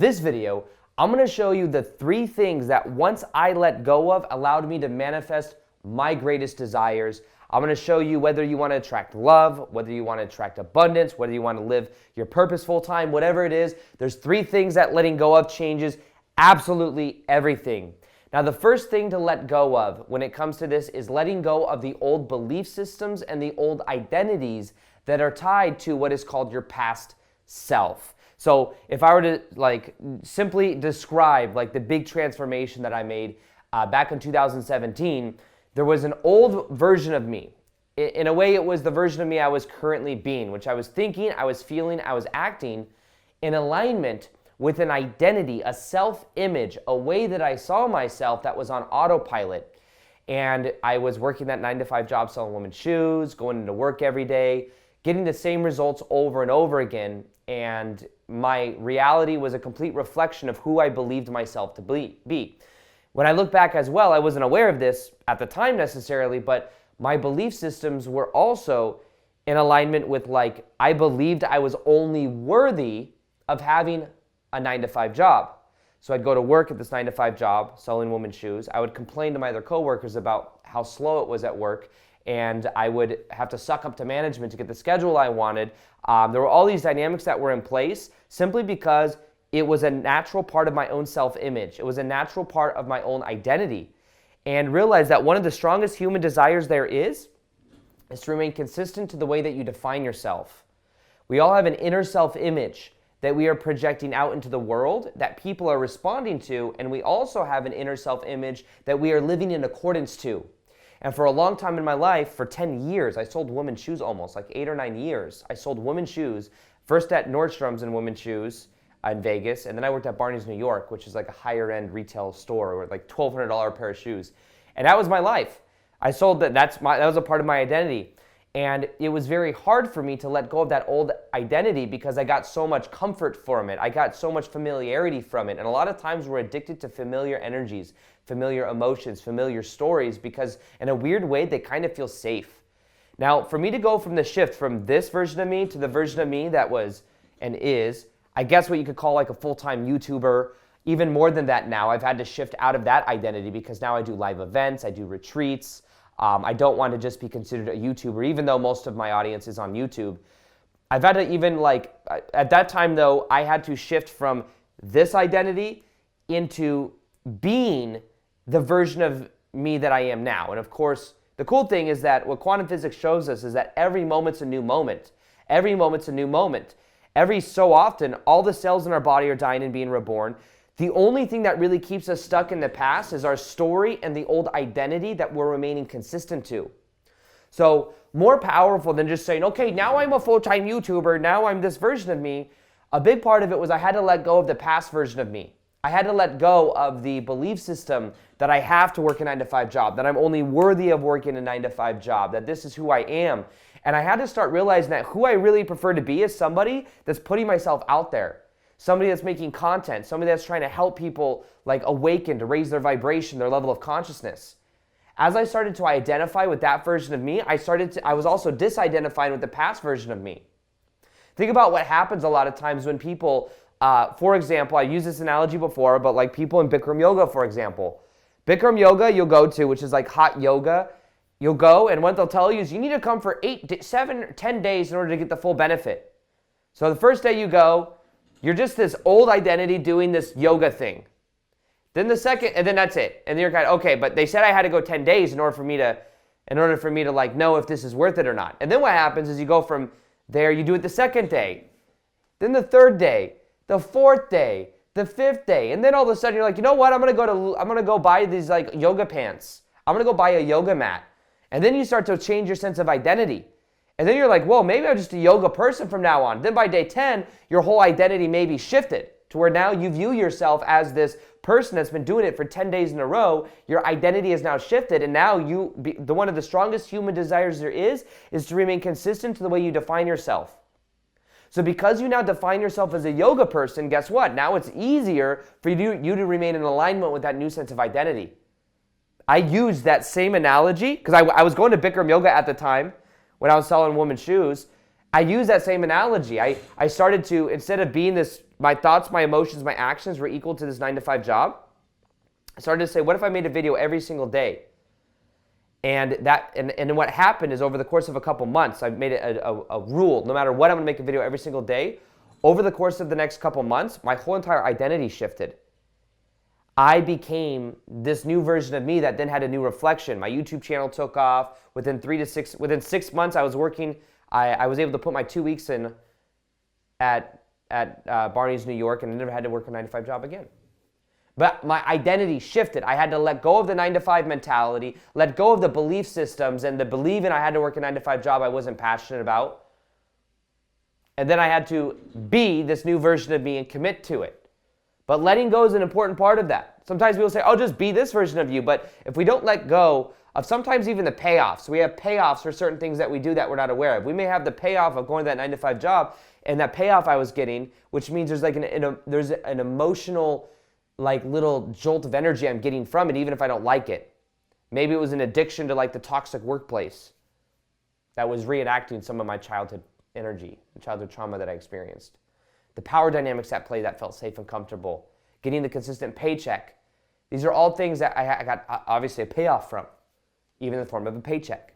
this video, I'm going to show you the 3 things that once I let go of allowed me to manifest my greatest desires. I'm going to show you whether you want to attract love, whether you want to attract abundance, whether you want to live your purpose full time, whatever it is. There's 3 things that letting go of changes absolutely everything. Now, the first thing to let go of when it comes to this is letting go of the old belief systems and the old identities that are tied to what is called your past self. So if I were to simply describe the big transformation that I made back in 2017, there was an old version of me. In a way, it was the version of me I was currently being, which I was thinking, I was feeling, I was acting in alignment with an identity, a self-image, a way that I saw myself that was on autopilot. And I was working that 9-to-5 job selling women's shoes, going into work every day, getting the same results over and over again. And my reality was a complete reflection of who I believed myself to be. When I look back as well, I wasn't aware of this at the time necessarily, but my belief systems were also in alignment with I believed I was only worthy of having a 9-to-5 job. So I'd go to work at this 9-to-5 job selling women's shoes. I would complain to my other coworkers about how slow it was at work, and I would have to suck up to management to get the schedule I wanted. There were all these dynamics that were in place simply because it was a natural part of my own self-image. It was a natural part of my own identity. And realize that one of the strongest human desires there is to remain consistent to the way that you define yourself. We all have an inner self-image that we are projecting out into the world that people are responding to, and we also have an inner self-image that we are living in accordance to. And for a long time in my life, for 10 years, I sold women's shoes almost, 8 or 9 years. I sold women's shoes, first at Nordstrom's in women's shoes in Vegas, and then I worked at Barney's New York, which is a higher end retail store with $1,200 pair of shoes. And that was my life. I sold that, that was a part of my identity. And it was very hard for me to let go of that old identity because I got so much comfort from it. I got so much familiarity from it. And a lot of times we're addicted to familiar energies, familiar emotions, familiar stories because in a weird way, they kind of feel safe. Now, for me to go from the shift from this version of me to the version of me that was and is, I guess what you could call a full-time YouTuber, even more than that now, I've had to shift out of that identity because now I do live events, I do retreats. I don't want to just be considered a YouTuber, even though most of my audience is on YouTube. I've had to even at that time though, I had to shift from this identity into being the version of me that I am now. And of course, the cool thing is that what quantum physics shows us is that every moment's a new moment. Every moment's a new moment. Every so often, all the cells in our body are dying and being reborn. The only thing that really keeps us stuck in the past is our story and the old identity that we're remaining consistent to. So more powerful than just saying, okay, now I'm a full-time YouTuber, now I'm this version of me. A big part of it was I had to let go of the past version of me. I had to let go of the belief system that I have to work a 9-to-5 job, that I'm only worthy of working a 9-to-5 job, that this is who I am. And I had to start realizing that who I really prefer to be is somebody that's putting myself out there. Somebody that's making content, somebody that's trying to help people awaken, to raise their vibration, their level of consciousness. As I started to identify with that version of me, I was also disidentifying with the past version of me. Think about what happens a lot of times when people, for example, I used this analogy before, but people in Bikram yoga, for example. Bikram yoga you'll go to, which is hot yoga. You'll go, and what they'll tell you is you need to come for 8, 7, 10 days in order to get the full benefit. So the first day you go, you're just this old identity doing this yoga thing. Then the second, and then that's it. And then you're okay, but they said I had to go 10 days in order for me to know if this is worth it or not. And then what happens is you go from there, you do it the second day, then the third day, the fourth day, the fifth day, and then all of a sudden you're you know what? I'm gonna go buy these yoga pants. I'm gonna go buy a yoga mat, and then you start to change your sense of identity. And then you're whoa, maybe I'm just a yoga person from now on. Then by day 10, your whole identity may be shifted to where now you view yourself as this person that's been doing it for 10 days in a row. Your identity is now shifted, and now one of the strongest human desires there is to remain consistent to the way you define yourself. So because you now define yourself as a yoga person, guess what? Now it's easier for you to remain in alignment with that new sense of identity. I used that same analogy because I was going to Bikram yoga at the time. When I was selling women's shoes, I used that same analogy. I started to, instead of being this my thoughts, my emotions, my actions were equal to this 9-to-5 job, I started to say, what if I made a video every single day? And what happened is over the course of a couple months, I've made it a rule. No matter what, I'm going to make a video every single day. Over the course of the next couple months, my whole entire identity shifted. I became this new version of me that then had a new reflection. My YouTube channel took off. Within 6 months, I was working. I was able to put my 2 weeks in at Barney's, New York, and I never had to work a 9-to-5 job again. But my identity shifted. I had to let go of the 9-to-5 mentality, let go of the belief systems and the believing I had to work a 9-to-5 job I wasn't passionate about. And then I had to be this new version of me and commit to it. But letting go is an important part of that. Sometimes people say, oh, just be this version of you. But if we don't let go of sometimes even the payoffs, we have payoffs for certain things that we do that we're not aware of. We may have the payoff of going to that 9-to-5 job, and that payoff I was getting, which means there's like there's an emotional like little jolt of energy I'm getting from it, even if I don't like it. Maybe it was an addiction to like the toxic workplace that was reenacting some of my childhood energy, the childhood trauma that I experienced. The power dynamics at play that felt safe and comfortable. Getting the consistent paycheck. These are all things that I got obviously a payoff from, even in the form of a paycheck.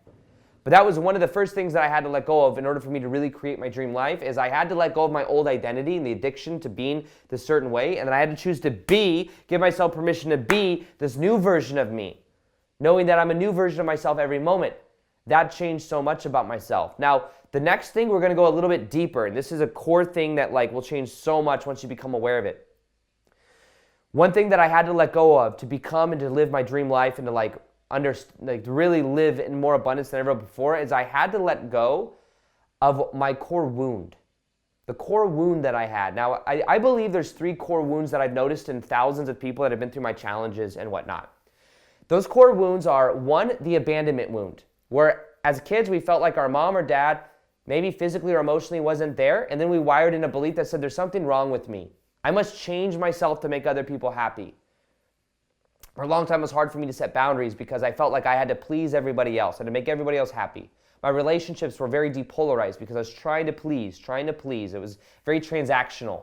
But that was one of the first things that I had to let go of in order for me to really create my dream life, is I had to let go of my old identity and the addiction to being this certain way, and then I had to choose to give myself permission to be this new version of me, knowing that I'm a new version of myself every moment. That changed so much about myself. Now, the next thing, we're going to go a little bit deeper, and this is a core thing that like will change so much once you become aware of it. One thing that I had to let go of to become and to live my dream life and to really live in more abundance than ever before is I had to let go of my core wound. The core wound that I had. Now, I believe there's 3 core wounds that I've noticed in thousands of people that have been through my challenges and whatnot. Those core wounds are, 1, the abandonment wound, where as kids we felt like our mom or dad maybe physically or emotionally wasn't there, and then we wired in a belief that said there's something wrong with me. I must change myself to make other people happy. For a long time, it was hard for me to set boundaries because I felt like I had to please everybody else and to make everybody else happy. My relationships were very depolarized because I was trying to please. It was very transactional,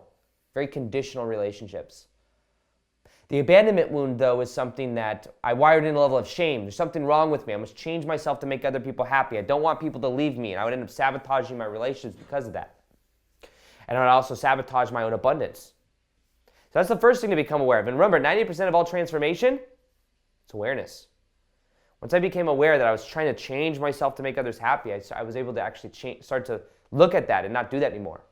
very conditional relationships. The abandonment wound, though, is something that I wired in a level of shame. There's something wrong with me. I must change myself to make other people happy. I don't want people to leave me, and I would end up sabotaging my relationships because of that. And I would also sabotage my own abundance. So that's the first thing to become aware of. And remember, 90% of all transformation, it's awareness. Once I became aware that I was trying to change myself to make others happy, I was able to actually start to look at that and not do that anymore.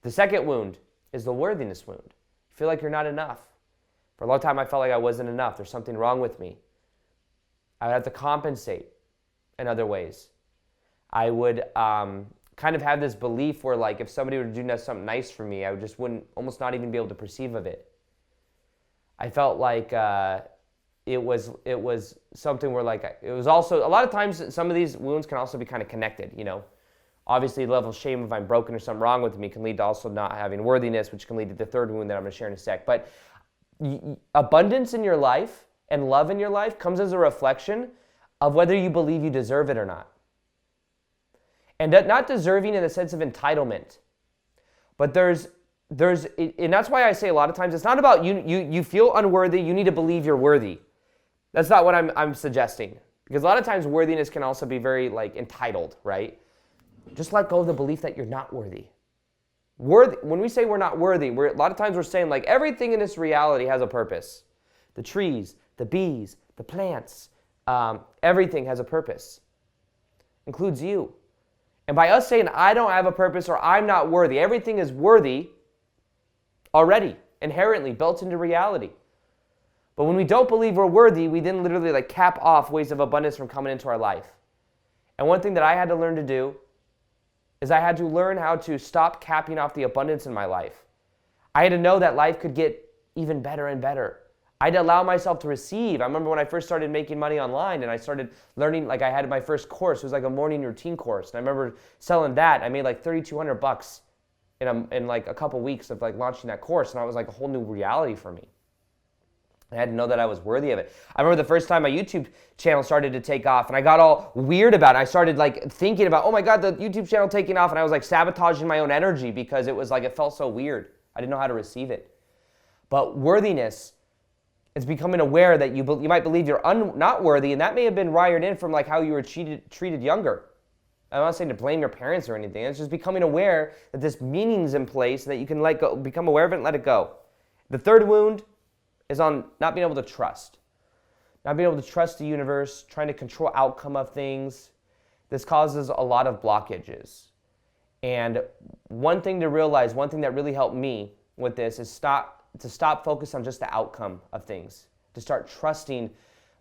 The second wound is the worthiness wound. You feel like you're not enough. For a long time, I felt like I wasn't enough. There's something wrong with me. I would have to compensate in other ways. I would kind of have this belief where, like, if somebody were to do something nice for me, I wouldn't almost not even be able to perceive of it. I felt like it was something where, like, it was also, a lot of times some of these wounds can also be kind of connected, you know. Obviously, the level of shame if I'm broken or something wrong with me can lead to also not having worthiness, which can lead to the third wound that I'm going to share in a sec. But abundance in your life and love in your life comes as a reflection of whether you believe you deserve it or not. And not deserving in the sense of entitlement, but there's, and that's why I say a lot of times it's not about you feel unworthy, you need to believe you're worthy. That's not what I'm suggesting, because a lot of times worthiness can also be very like entitled, right? Just let go of the belief that you're not worthy. When we say we're not worthy, a lot of times we're saying like everything in this reality has a purpose. The trees, the bees, the plants, everything has a purpose, includes you. And by us saying I don't have a purpose or I'm not worthy, everything is worthy already, inherently built into reality. But when we don't believe we're worthy, we then literally like cap off ways of abundance from coming into our life. And one thing that I had to learn to do is I had to learn how to stop capping off the abundance in my life. I had to know that life could get even better and better. I had to allow myself to receive. I remember when I first started making money online and I started learning, like I had my first course, it was like a morning routine course. And I remember selling that. I made like $3,200 in like a couple weeks of like launching that course. And it was like a whole new reality for me. I had to know that I was worthy of it. I remember the first time my YouTube channel started to take off and I got all weird about it. I started like thinking about, oh my God, the YouTube channel taking off, and I was like sabotaging my own energy because it was like, it felt so weird. I didn't know how to receive it. But worthiness is becoming aware that you might believe you're not worthy, and that may have been wired in from like how you were treated younger. I'm not saying to blame your parents or anything. It's just becoming aware that this meaning's in place, that you can let go, become aware of it and let it go. The third wound is on not being able to trust. Not being able to trust the universe, trying to control outcome of things. This causes a lot of blockages. And one thing to realize, one thing that really helped me with this is to stop focus on just the outcome of things, to start trusting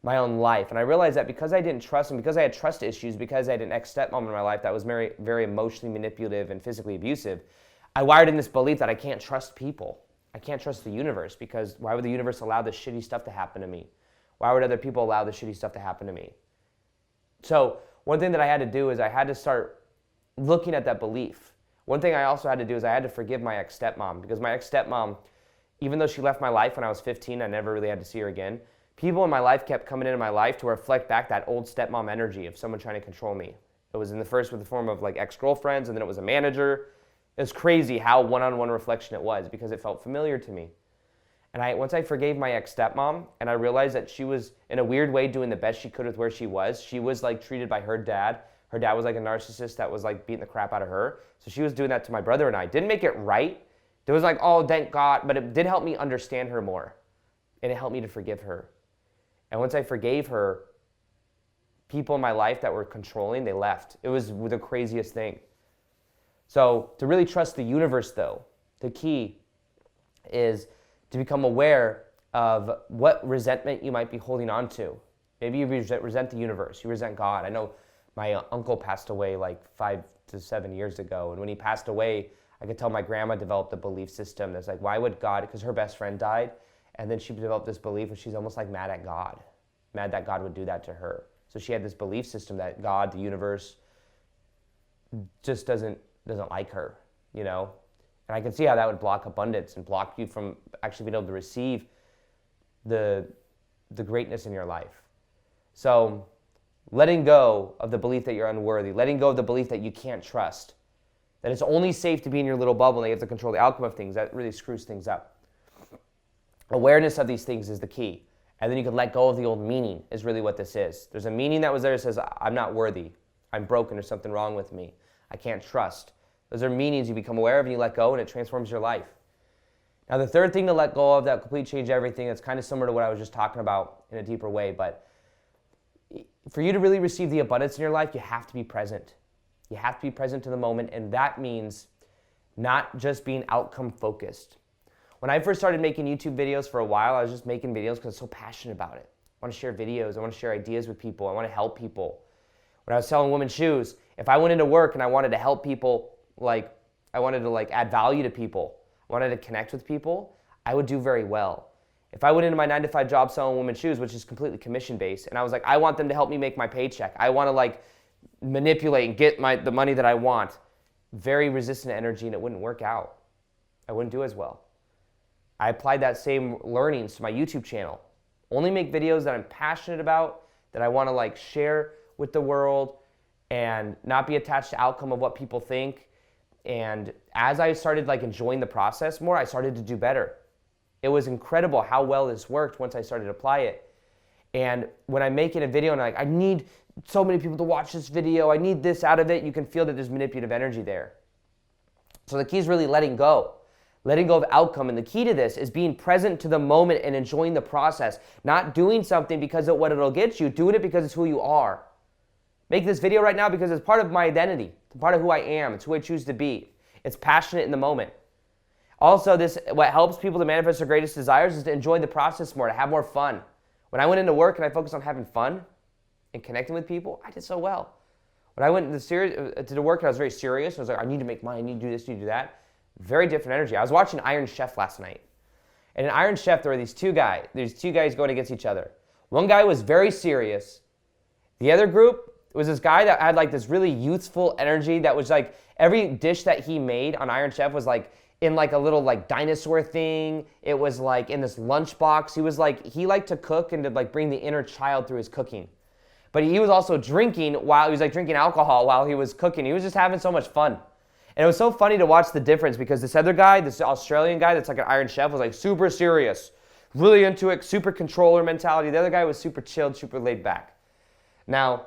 my own life. And I realized that because I didn't trust, and because I had trust issues, because I had an ex-stepmom in my life that was very, very emotionally manipulative and physically abusive, I wired in this belief that I can't trust people. I can't trust the universe, because why would the universe allow this shitty stuff to happen to me? Why would other people allow this shitty stuff to happen to me? So one thing that I had to do is I had to start looking at that belief. One thing I also had to do is I had to forgive my ex-stepmom, because my ex-stepmom, even though she left my life when I was 15, I never really had to see her again. People in my life kept coming into my life to reflect back that old stepmom energy of someone trying to control me. It was in the first with the form of like ex-girlfriends, and then it was a manager. It was crazy how one-on-one reflection it was, because it felt familiar to me. And once I forgave my ex-stepmom, and I realized that she was in a weird way doing the best she could with where she was like treated by her dad. Her dad was like a narcissist that was like beating the crap out of her. So she was doing that to my brother and I. Didn't make it right. There was like, oh, thank God, but it did help me understand her more. And it helped me to forgive her. And once I forgave her, people in my life that were controlling, they left. It was the craziest thing. So to really trust the universe though, the key is to become aware of what resentment you might be holding on to. Maybe you resent the universe, you resent God. I know my uncle passed away like 5 to 7 years ago, and when he passed away, I could tell my grandma developed a belief system that's like, why would God, because her best friend died, and then she developed this belief where she's almost like mad at God, mad that God would do that to her. So she had this belief system that God, the universe, just doesn't like her, you know? And I can see how that would block abundance and block you from actually being able to receive the greatness in your life. So letting go of the belief that you're unworthy, letting go of the belief that you can't trust, that it's only safe to be in your little bubble and you have to control the outcome of things, that really screws things up. Awareness of these things is the key. And then you can let go of the old meaning is really what this is. There's a meaning that was there that says, I'm not worthy, I'm broken, there's something wrong with me, I can't trust. Those are meanings you become aware of and you let go, and it transforms your life. Now the third thing to let go of that completely change everything, it's kind of similar to what I was just talking about in a deeper way, but for you to really receive the abundance in your life, you have to be present. You have to be present to the moment, and that means not just being outcome focused. When I first started making YouTube videos for a while, I was just making videos because I was so passionate about it. I want to share videos, I want to share ideas with people, I want to help people. When I was selling women's shoes, if I went into work and I wanted to help people, like I wanted to like add value to people, I wanted to connect with people, I would do very well. If I went into my 9-to-5 job selling women's shoes, which is completely commission based, and I was like, I want them to help me make my paycheck, I want to like manipulate and get the money that I want, very resistant energy, and it wouldn't work out. I wouldn't do as well. I applied that same learnings to my YouTube channel. Only make videos that I'm passionate about, that I want to like share with the world, and not be attached to outcome of what people think. And as I started like enjoying the process more, I started to do better. It was incredible how well this worked once I started to apply it. And when I'm making a video and I'm like, I need so many people to watch this video, I need this out of it, you can feel that there's manipulative energy there. So the key is really letting go of outcome. And the key to this is being present to the moment and enjoying the process, not doing something because of what it'll get you, doing it because it's who you are. Make this video right now because it's part of my identity. It's part of who I am. It's who I choose to be. It's passionate in the moment. Also, what helps people to manifest their greatest desires is to enjoy the process more, to have more fun. When I went into work and I focused on having fun and connecting with people, I did so well. When I went to the work and I was very serious, I was like, I need to make money, I need to do this, I need to do that. Very different energy. I was watching Iron Chef last night. And in Iron Chef, there were these two guys going against each other. One guy was very serious. The other group, it was this guy that had like this really youthful energy that was like, every dish that he made on Iron Chef was like in like a little like dinosaur thing. It was like in this lunchbox. He liked to cook and to like bring the inner child through his cooking. But he was also drinking drinking alcohol while he was cooking. He was just having so much fun. And it was so funny to watch the difference because this other guy, this Australian guy that's like an Iron Chef, was like super serious, really into it, super controller mentality. The other guy was super chilled, super laid back. Now,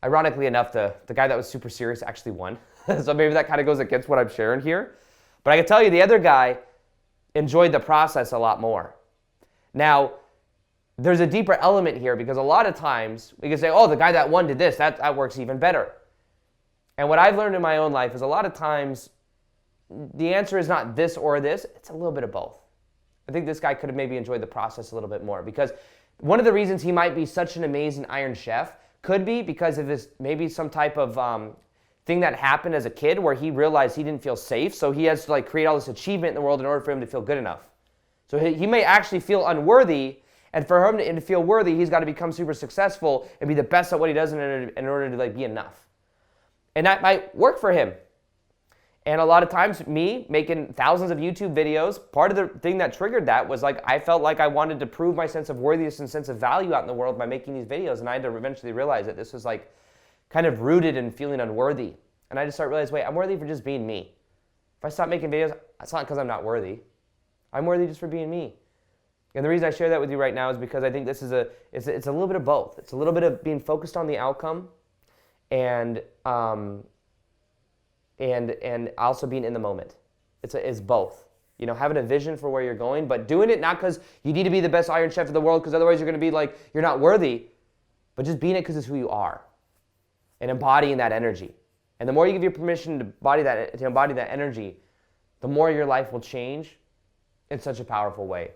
ironically enough, the guy that was super serious actually won. So maybe that kind of goes against what I'm sharing here. But I can tell you the other guy enjoyed the process a lot more. Now, there's a deeper element here because a lot of times we can say, oh, the guy that won did this, that works even better. And what I've learned in my own life is a lot of times the answer is not this or this, it's a little bit of both. I think this guy could have maybe enjoyed the process a little bit more because one of the reasons he might be such an amazing Iron Chef could be because of this, maybe some type of thing that happened as a kid where he realized he didn't feel safe, so he has to like create all this achievement in the world in order for him to feel good enough. So he may actually feel unworthy, and for him to feel worthy, he's got to become super successful and be the best at what he does in order to like be enough. And that might work for him. And a lot of times, me making thousands of YouTube videos, part of the thing that triggered that was like I felt like I wanted to prove my sense of worthiness and sense of value out in the world by making these videos, and I had to eventually realize that this was like kind of rooted in feeling unworthy. And I just started realizing, wait, I'm worthy for just being me. If I stop making videos, it's not because I'm not worthy. I'm worthy just for being me. And the reason I share that with you right now is because I think this is it's a little bit of both. It's a little bit of being focused on the outcome and also being in the moment. It's both. You know, having a vision for where you're going, but doing it not because you need to be the best Iron Chef in the world, because otherwise you're going to be like, you're not worthy, but just being it because it's who you are and embodying that energy. And the more you give your permission to embody that energy, the more your life will change in such a powerful way.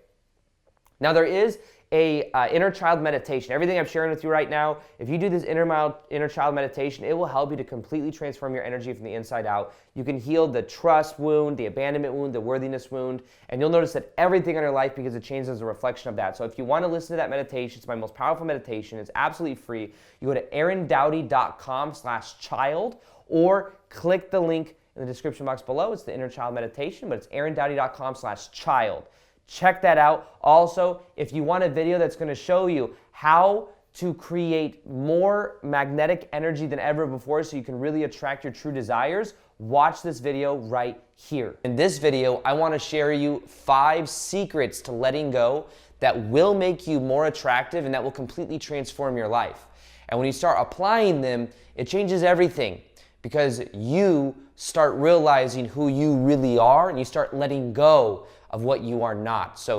Now there is a inner child meditation. Everything I'm sharing with you right now, if you do this inner child meditation, it will help you to completely transform your energy from the inside out. You can heal the trust wound, the abandonment wound, the worthiness wound, and you'll notice that everything in your life, because it changes as a reflection of that. So if you want to listen to that meditation, it's my most powerful meditation. It's absolutely free. You go to aarondowdy.com/child or click the link in the description box below. It's the inner child meditation, but it's aarondowdy.com/child. Check that out. Also, if you want a video that's going to show you how to create more magnetic energy than ever before so you can really attract your true desires, watch this video right here. In this video, I want to share you 5 secrets to letting go that will make you more attractive and that will completely transform your life. And when you start applying them, it changes everything because you start realizing who you really are and you start letting go of what you are not. So